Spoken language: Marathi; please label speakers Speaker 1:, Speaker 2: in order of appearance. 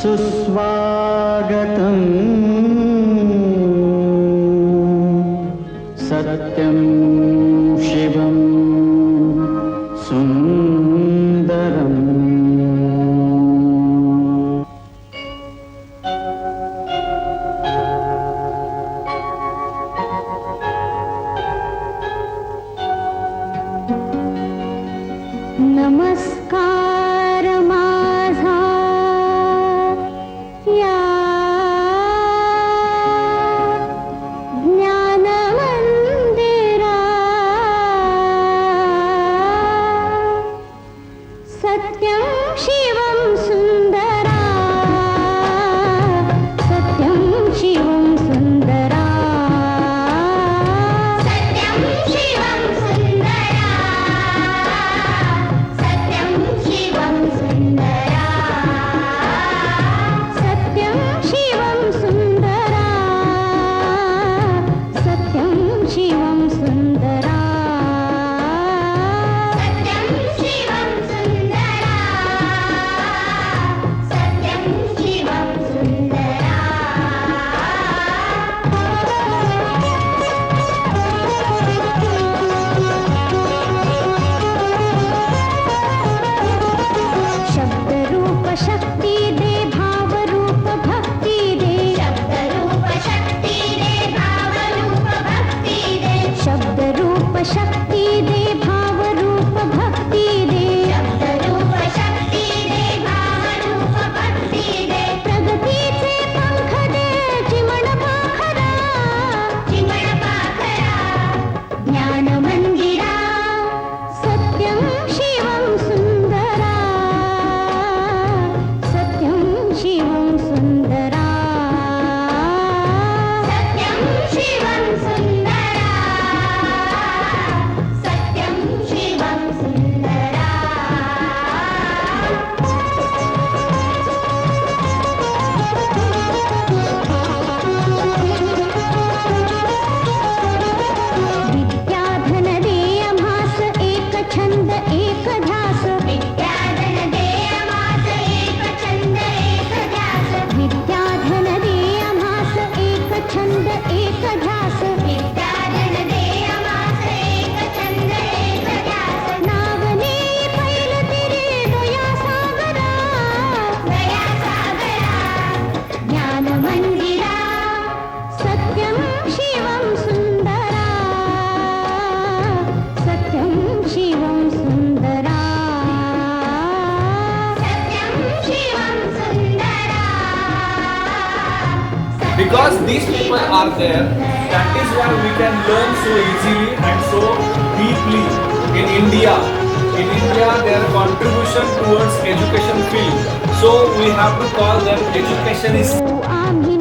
Speaker 1: सुस्वागतम् सत्यं शिवं सुन्दरम्।
Speaker 2: नमस्कार माझा या ज्ञान मंदिरा, सत्यं शिवं सुंदरा, सत्यं शिवं सुंदरा, सत्यं शिवं सुंदरा, सत्यं शिवं सुंदरा, सत्यं शिवं सुंदरा, सत्यं शिवं सुंदरा, सत्यं शिवं सुंदरा, सत्यं शिवं सुंदरा। शब्द रूप शक्ती दे, भाव रूप भक्ती दे, शब्द रूप शक्ती दे, भाव रूप भक्ती दे, शब्द रूप शक्ती दे, भाव रूप भक्ती दे, शब्द रूप शक्ती दे, भाव रूप भक्ती दे, प्रगतीचे पंख दे, चिमण पाखरा, चिमण पाखरा, ज्ञान मंदिरा, सत्यं शिवं सुंदरा, सत्यं शिवं सुंदरा, सत्यं शिवं सुंदरा, सत्यं शिवं सुंदरा। विद्याधन दे आम्हास एक छंद एक ध्यास, विद्याधन दे आम्हास एक छंद एक ध्यास, विद्याधन दे आम्हास एक छंद एक ध्यास, विद्याधन दे आम्हास एक छंद एक ध्यास, नावने पैल तिरे दया सागरा, दया सागरा, ज्ञान मंदिरा, सत्यं शिवं सुंदरा, सत्यं शिवं सुंदरा, सत्यं शिवं सुंदरा,
Speaker 3: Because these people are there, that is why we can learn so easily and so deeply in India. In India, their contribution towards education field. So we have to call them educationists.
Speaker 2: आम्ही